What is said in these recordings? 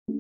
So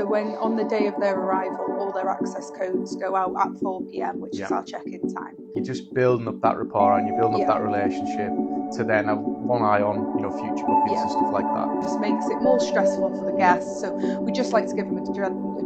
when on the day of their arrival, all their access codes go out at 4 p.m, which is our check-in time. You're just building up that rapport and you're building up Yeah. that relationship to then have one eye on, future bookings and stuff like that. Just makes it more stressful for the guests. So we just like to give them a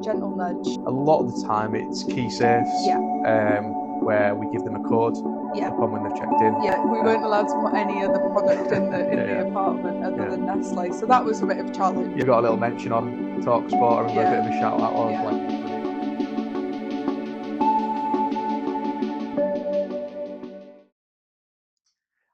gentle nudge. A lot of the time it's key safes, where we give them a code upon when they've checked in. Yeah, we weren't allowed to put any other product in the apartment other than Nestle, so that was a bit of a challenge. You've got a little mention on TalkSport and a bit of a shout out on like.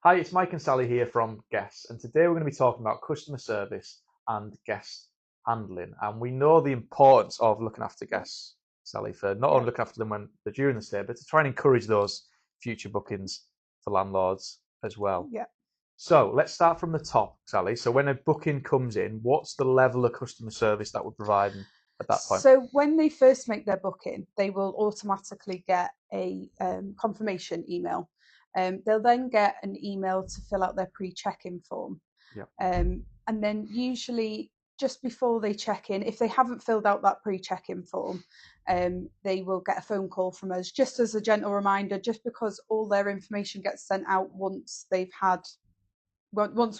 Hi, it's Mike and Sally here from Guests, and today we're going to be talking about customer service and guest handling. And we know the importance of looking after guests, Sally, for not only looking after them when they're during the stay, but to try and encourage those future bookings for landlords as well. Yeah. So let's start from the top, Sally. So when a booking comes in, what's the level of customer service that we're providing at that point? So when they first make their booking, they will automatically get a confirmation email. They'll then get an email to fill out their pre-check-in form. And then usually just before they check in, if they haven't filled out that pre-check-in form, they will get a phone call from us just as a gentle reminder, just because all their information gets sent out once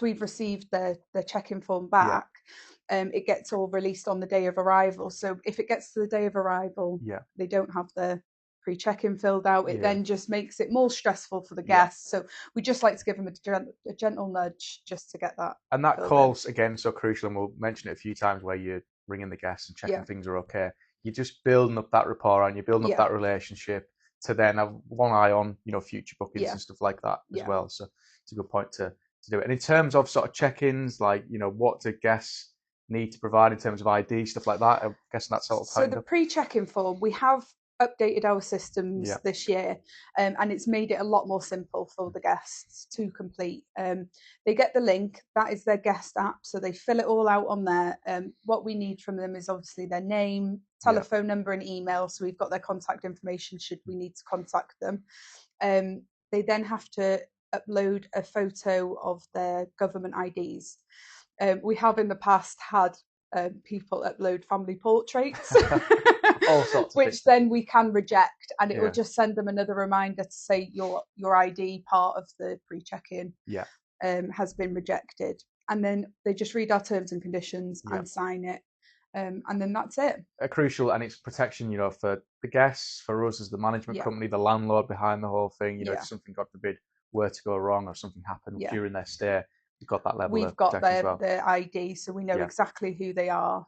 we've received their check-in form back. It gets all released on the day of arrival. So if it gets to the day of arrival, they don't have the pre-check-in filled out, it then just makes it more stressful for the guests. So we just like to give them a gentle nudge just to get that. And that call's again so crucial, and we'll mention it a few times, where you're ringing the guests and checking things are okay. You're just building up that rapport and you're building up that relationship to then have one eye on, future bookings and stuff like that as well. So it's a good point to do it. And in terms of sort of check-ins, like, what do guests need to provide in terms of ID, stuff like that? I'm guessing that's sort of so the pre-check-in form, we have updated our systems this year, and it's made it a lot more simple for the guests to complete. They get the link, that is their guest app, so they fill it all out on there. What we need from them is obviously their name, telephone number and email, so we've got their contact information should we need to contact them. They then have to upload a photo of their government IDs. We have in the past had people upload family portraits. All sorts of which then we can reject, and it will just send them another reminder to say your ID part of the pre-check-in has been rejected, and then they just read our terms and conditions and sign it, and then that's it. Crucial, and it's protection, for the guests, for us as the management company, the landlord behind the whole thing. If something, God forbid, were to go wrong or something happened during their stay, we've got that level of protection as well. Their ID, so we know exactly who they are,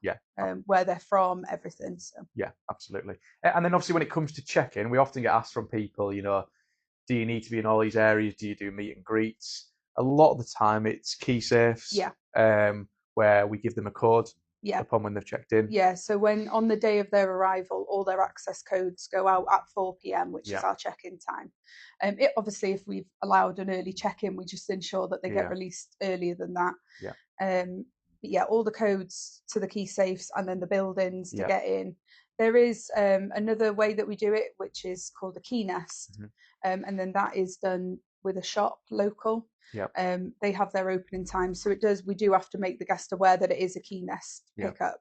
where they're from, everything. So absolutely. And then obviously when it comes to check-in, we often get asked from people, do you need to be in all these areas? Do you do meet and greets? A lot of the time it's key safes, where we give them a code upon when they've checked in. So when on the day of their arrival, all their access codes go out at 4 p.m, which is our check-in time. It obviously, if we've allowed an early check-in, we just ensure that they get released earlier than that. All the codes to the key safes and then the buildings to get in. There is another way that we do it, which is called a key nest, and then that is done with a shop local. They have their opening time, so we do have to make the guest aware that it is a key nest pickup.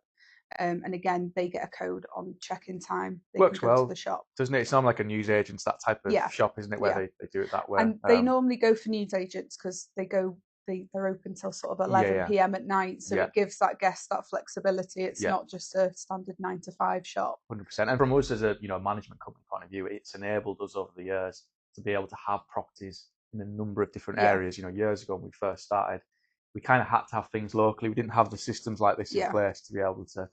And again, they get a code on check-in time. They Works can go well to the shop, doesn't it? It's not like a newsagents, that type of shop, isn't it, where they do it that way? And they normally go for newsagents because they're open till sort of 11 p.m. at night, so it gives that guest that flexibility. It's not just a standard 9 to 5 shop. 100%. And from us as a management company point of view, it's enabled us over the years to be able to have properties in a number of different areas. Years ago when we first started, we kind of had to have things locally. We didn't have the systems like this in place to be able to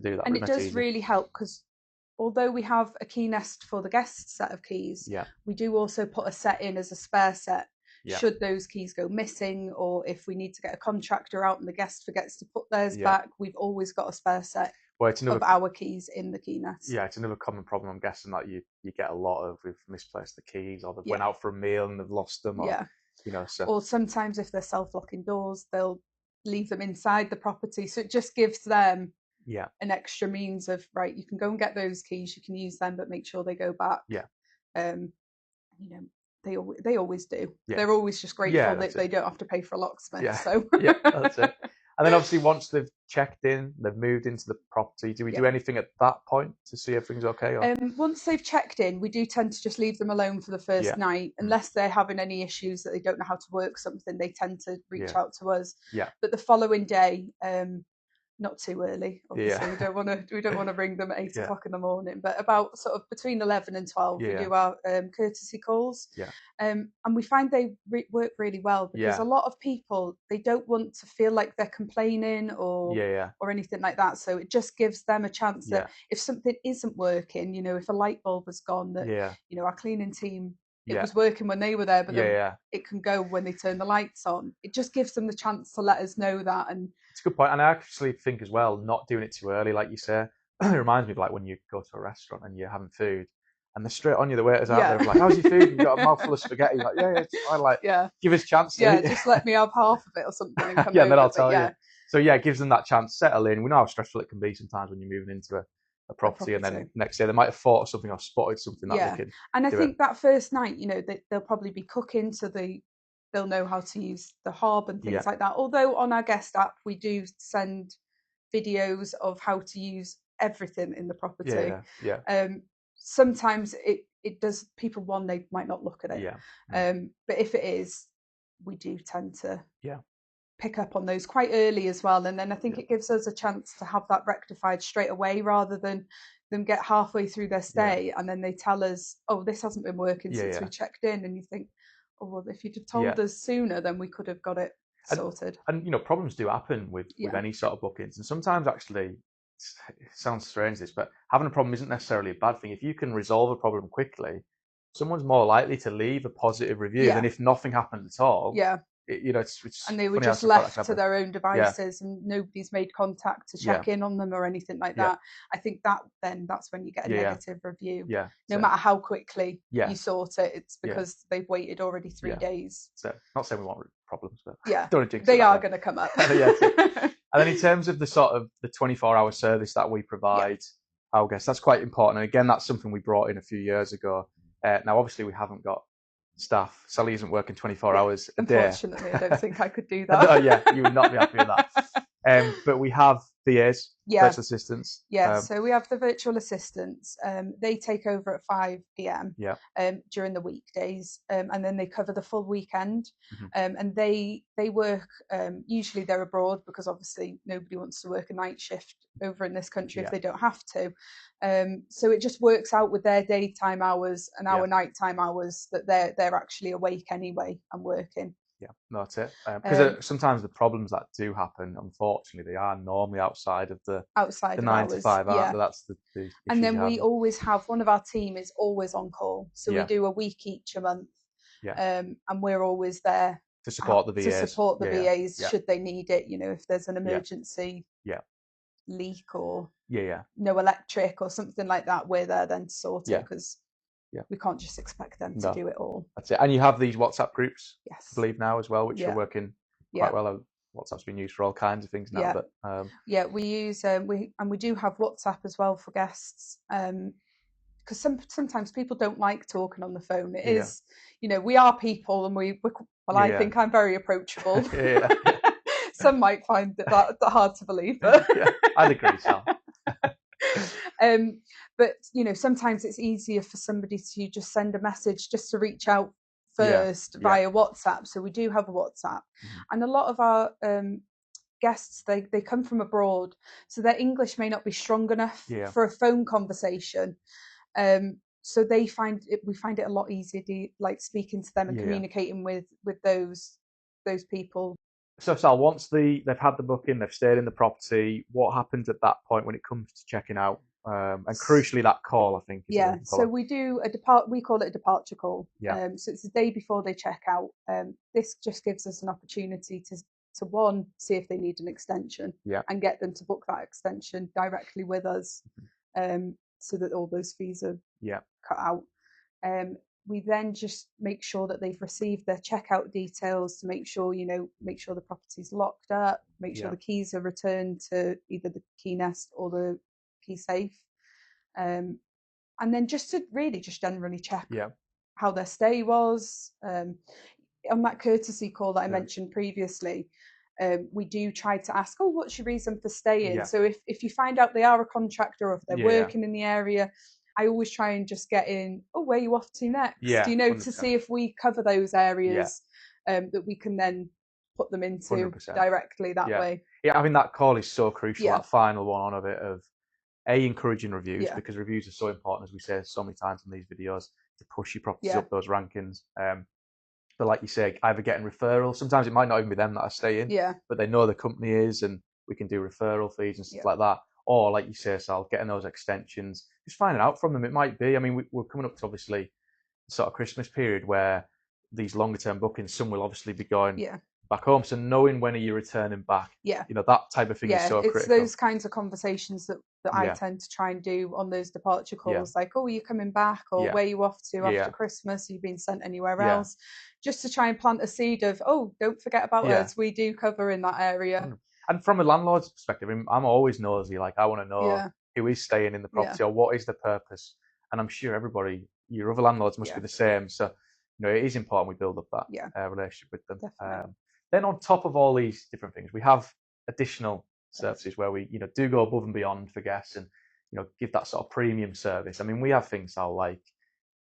do that. And it does really help, because although we have a key nest for the guest set of keys, we do also put a set in as a spare set. Should those keys go missing, or if we need to get a contractor out and the guest forgets to put theirs back, we've always got a spare set of our keys in the key nest. It's another common problem, I'm guessing, that you get a lot of. We've misplaced the keys, or they've went out for a meal and they've lost them, or or sometimes if they're self-locking doors, they'll leave them inside the property, so it just gives them an extra means of, right, you can go and get those keys, you can use them, but make sure they go back. They always do. Yeah. They're always just grateful that they don't have to pay for a locksmith. Yeah. So Yeah, that's it. And then obviously once they've checked in, they've moved into the property, do we do anything at that point to see if everything's okay? Or? Once they've checked in, we do tend to just leave them alone for the first night, unless they're having any issues that they don't know how to work something. They tend to reach out to us. Yeah. But the following day, not too early, obviously. We don't want to ring them at 8 o'clock in the morning, but about sort of between 11 and 12, we do our courtesy calls. Yeah. And we find they work really well, because a lot of people, they don't want to feel like they're complaining or anything like that. So it just gives them a chance that if something isn't working, if a light bulb has gone, that our cleaning team, it was working when they were there, but then it can go when they turn the lights on. It just gives them the chance to let us know that. And it's a good point. And I actually think as well, not doing it too early, like you say, it reminds me of like when you go to a restaurant and you're having food and they're straight on you, the waiters out there, like, how's your food? You've got a mouthful of spaghetti. Like, it's fine. Like, give us a chance to eat. Just let me have half of it or something and come over. Then I'll tell you. So it gives them that chance to settle in. We know how stressful it can be sometimes when you're moving into a property, and then next day they might have thought of something or spotted something that they can and I think that first night, they'll probably be cooking, so they'll know how to use the hob and things like that. Although on our guest app we do send videos of how to use everything in the property. Sometimes it does, people, they might not look at it, but if it is, we do tend to pick up on those quite early as well, and then I think it gives us a chance to have that rectified straight away, rather than them get halfway through their stay and then they tell us, oh, this hasn't been working since we checked in, and you think, oh well, if you'd have told us sooner, then we could have got it sorted. And problems do happen with any sort of bookings, and sometimes actually, it sounds strange this, but having a problem isn't necessarily a bad thing. If you can resolve a problem quickly, someone's more likely to leave a positive review than if nothing happened at all. It's and they were just left to their own devices, and nobody's made contact to check in on them or anything like that. I think that's when you get a negative review. No matter how quickly you sort it, it's because they've waited already 3 days. So, not saying we want problems, but they are going to come up. And then in terms of the sort of the 24-hour service that we provide, I guess that's quite important. And again, that's something we brought in a few years ago. Now, obviously, we haven't got staff. Sally isn't working 24 hours a day. Unfortunately, I don't think I could do that. You would not be happy with that. But we have VAs, virtual assistants. So we have the virtual assistants. They take over at 5 p.m. During the weekdays, and then they cover the full weekend. And they work. Usually they're abroad, because obviously nobody wants to work a night shift over in this country if they don't have to. So it just works out with their daytime hours and our nighttime hours that they're actually awake anyway and working. That's it. Because sometimes the problems that do happen, unfortunately, they are normally outside of the 9 to 5 hours. That's the and then we always have one of our team is always on call. So we do a week each a month. And we're always there to support the VAs. Should they need it. If there's an emergency leak or no electric or something like that, we're there then to sort it, because we can't just expect them to do it all. That's it. And you have these WhatsApp groups, I believe, now as well, which are working quite well. WhatsApp's been used for all kinds of things now. But we use we do have WhatsApp as well for guests, because sometimes people don't like talking on the phone. It is, we are people, and I think I'm very approachable. Some might find that hard to believe, but I'd agree, Sal. But sometimes it's easier for somebody to just send a message, just to reach out first via WhatsApp. So we do have a WhatsApp, and a lot of our guests, they come from abroad, so their English may not be strong enough for a phone conversation. So we find it a lot easier like speaking to them and communicating with those people. So Sal, once they've had the booking, they've stayed in the property, what happens at that point when it comes to checking out? And crucially, that call, I think. So we do we call it a departure call. So it's the day before they check out. This just gives us an opportunity to one, see if they need an extension, and get them to book that extension directly with us, so that all those fees are cut out. We then just make sure that they've received their checkout details, to make sure the property's locked up, make sure the keys are returned to either the key nest or the key safe, and then just to really just generally check how their stay was. On that courtesy call that I mentioned previously, we do try to ask, oh, what's your reason for staying? So if you find out they are a contractor or if they're working in the area, I always try and just get in, oh, where are you off to next? You know, 100%. To see if we cover those areas that we can then put them into 100%. Directly that way. Yeah, I mean, that call is so crucial, that final one of it, of encouraging reviews, because reviews are so important, as we say so many times in these videos, to push your properties up those rankings. But like you say, either getting referrals, sometimes it might not even be them that are staying, but they know the company is, and we can do referral fees and stuff like that. Or like you say, Sal, getting those extensions, just finding out from them. It might be, I mean, we're coming up to obviously sort of Christmas period where these longer term bookings, some will obviously be going back home. So knowing when are you returning back, you know, that type of thing is so critical. It's those kinds of conversations that I tend to try and do on those departure calls, like, oh, are you coming back, or where are you off to after Christmas? Are you being sent anywhere else? Just to try and plant a seed of, oh, don't forget about us. We do cover in that area. And from a landlord's perspective, I'm always nosy. Like, I want to know who is staying in the property or what is the purpose. And I'm sure everybody, your other landlords must be the same. So, you know, it is important we build up that relationship with them. Then on top of all these different things, we have additional services where we, you know, do go above and beyond for guests and, you know, give that sort of premium service. I mean, we have things now like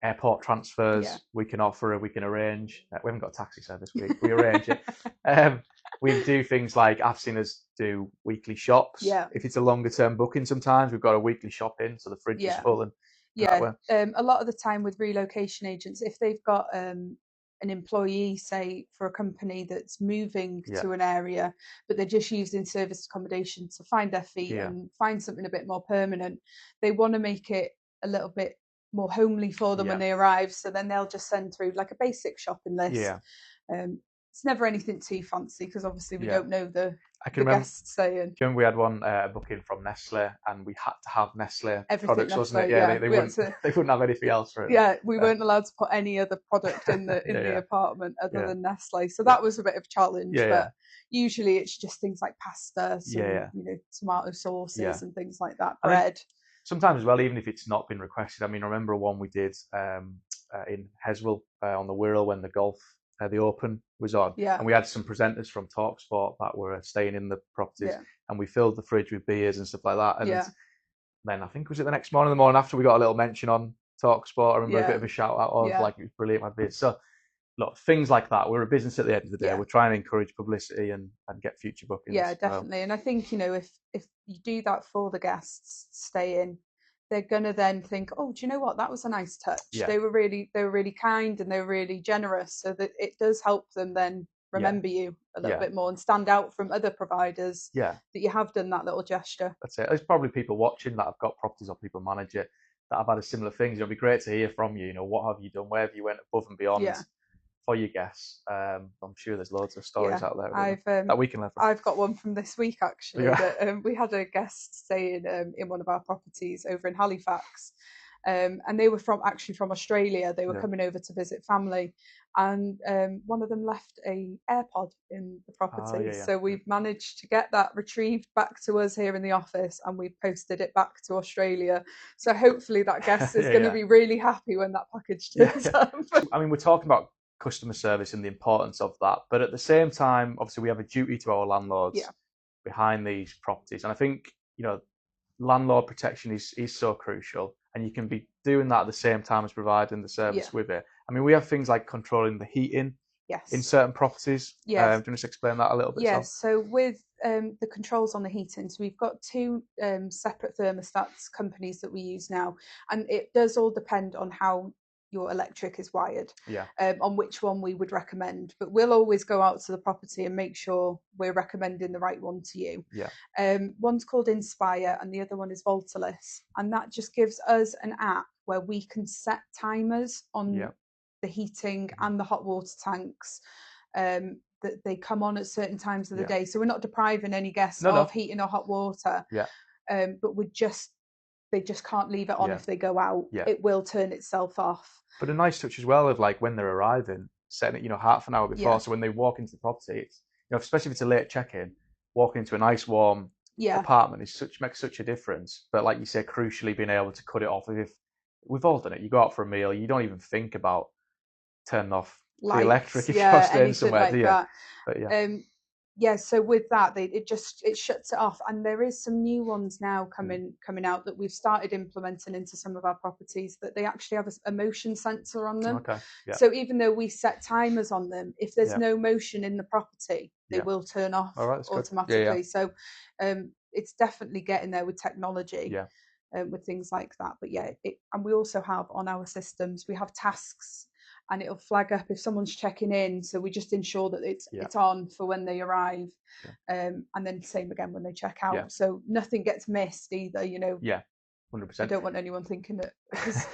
airport transfers we can offer, we can arrange. We haven't got a taxi service, we arrange it. We do things like, I've seen us do weekly shops. If it's a longer term booking, sometimes we've got a weekly shop in, so the fridge is full. And a lot of the time with relocation agents, if they've got an employee, say, for a company that's moving to an area, but they're just using service accommodation to find their feet and find something a bit more permanent, they want to make it a little bit more homely for them when they arrive. So then they'll just send through like a basic shopping list. It's never anything too fancy because obviously we don't know the guests saying. Do you remember we had one booking from Nestle and we had to have Nestle products, wasn't it? They wouldn't have anything else for it. We weren't allowed to put any other product in the apartment other than Nestle. So that was a bit of a challenge. But usually it's just things like pasta, some, you know, tomato sauces and things like that, bread. I mean, sometimes as well, even if it's not been requested. I mean, I remember one we did in Heswell on the Wirral when the golf, the Open was on, and we had some presenters from TalkSport that were staying in the properties, and we filled the fridge with beers and stuff like that. And then I think was it the next morning, the morning after, we got a little mention on TalkSport. I remember a bit of a shout out of like, it was brilliant, my beers. So look, things like that. We're a business at the end of the day. We're trying to encourage publicity and get future bookings. Yeah, definitely. And I think, you know, if you do that for the guests staying, they're gonna then think, oh, do you know what? That was a nice touch. They were really kind and they were really generous. So that it does help them then remember you a little bit more and stand out from other providers. That you have done that little gesture. That's it. There's probably people watching that have got properties or people manage it that have had a similar thing. It'll be great to hear from you. You know, what have you done? Where have you went above and beyond? For your guests. I'm sure there's loads of stories out there that we can learn from. I've got one from this week actually. That, we had a guest staying in one of our properties over in Halifax, and they were from Australia. They were coming over to visit family, and one of them left a AirPod in the property. So we've managed to get that retrieved back to us here in the office, and we've posted it back to Australia. So hopefully that guest is going to be really happy when that package turns up. I mean, we're talking about customer service and the importance of that, but at the same time, obviously we have a duty to our landlords behind these properties, and I think, you know, landlord protection is so crucial, and you can be doing that at the same time as providing the service with it. I mean, we have things like controlling the heating in certain properties. Do you want to just explain that a little bit? So with the controls on the heating, so we've got two separate thermostats companies that we use now, and it does all depend on how your electric is wired, on which one we would recommend. But we'll always go out to the property and make sure we're recommending the right one to you. One's called Inspire and the other one is Voltalis, and that just gives us an app where we can set timers on the heating and the hot water tanks, that they come on at certain times of the day, so we're not depriving any guests of heating or hot water, but they just can't leave it on if they go out. It will turn itself off. But a nice touch as well of like when they're arriving, setting it, you know, half an hour before. So when they walk into the property, it's, you know, especially if it's a late check-in, walking into a nice warm apartment makes such a difference. But like you say, crucially being able to cut it off. If we've all done it, you go out for a meal, you don't even think about turn off lights, the electric if you're staying somewhere, like do you? that. But yeah. Yeah, so with that, it shuts it off, and there is some new ones now coming out that we've started implementing into some of our properties, that they actually have a motion sensor on them. Okay. Yeah. So even though we set timers on them, if there's no motion in the property, they will turn off automatically. So it's definitely getting there with technology. Yeah. With things like that. But yeah, and we also have on our systems, we have tasks, and it'll flag up if someone's checking in. So we just ensure that it's on for when they arrive. And then same again when they check out. Yeah. So nothing gets missed either, you know. Yeah. 100%. I don't want anyone thinking that because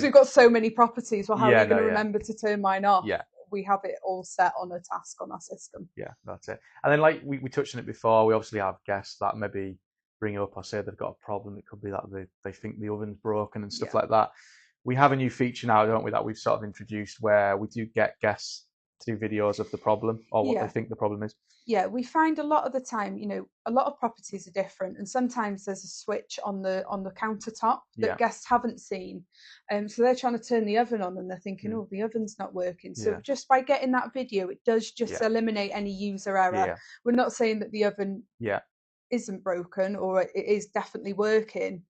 we've got so many properties. Well, how are you going to remember to turn mine off? Yeah. We have it all set on a task on our system. Yeah, that's it. And then like we touched on it before, we obviously have guests that maybe bring up or say they've got a problem. It could be that they think the oven's broken and stuff like that. We have a new feature now, don't we, that we've sort of introduced where we do get guests to do videos of the problem or what they think the problem is. Yeah, we find a lot of the time, you know, a lot of properties are different, and sometimes there's a switch on the countertop that guests haven't seen. So they're trying to turn the oven on and they're thinking, oh, the oven's not working. So just by getting that video, it does just eliminate any user error. We're not saying that the oven isn't broken, or it is definitely working,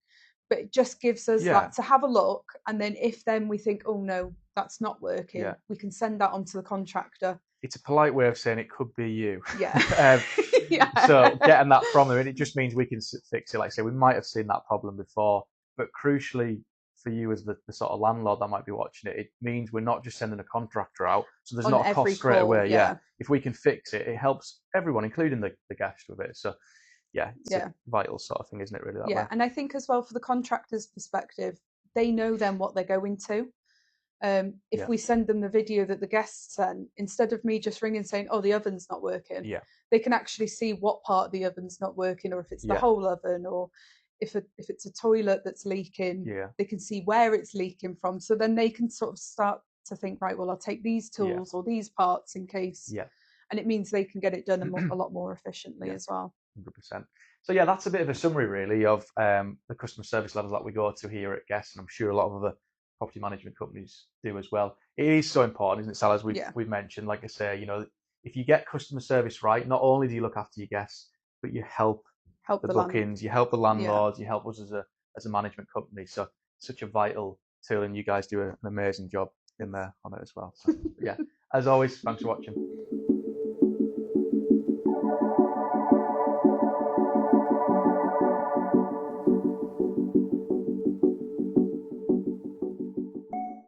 but it just gives us that to have a look, and then if then we think, oh no, that's not working, we can send that on to the contractor. It's a polite way of saying it could be you. Yeah. So getting that from them, and it just means we can fix it. Like I say, we might have seen that problem before, but crucially for you as the sort of landlord that might be watching it, it means we're not just sending a contractor out, so there's not a cost straight away. If we can fix it, it helps everyone, including the guest with it. So it's a vital sort of thing, isn't it, really, that way? And I think as well, for the contractor's perspective, they know then what they're going to. If we send them the video that the guests sent, instead of me just ringing saying, oh, the oven's not working, they can actually see what part of the oven's not working, or if it's the whole oven, or if it's a toilet that's leaking, they can see where it's leaking from. So then they can sort of start to think, right, well, I'll take these tools or these parts in case. And it means they can get it done a lot more efficiently as well. 100%. So that's a bit of a summary really of the customer service levels that we go to here at Guest, and I'm sure a lot of other property management companies do as well. It is so important, isn't it, Sal, as we've mentioned. Like I say, you know, if you get customer service right, not only do you look after your guests, but you help the bookings, you help the landlords, you help us as a management company. So such a vital tool, and you guys do an amazing job in there on it as well. So, as always, thanks for watching.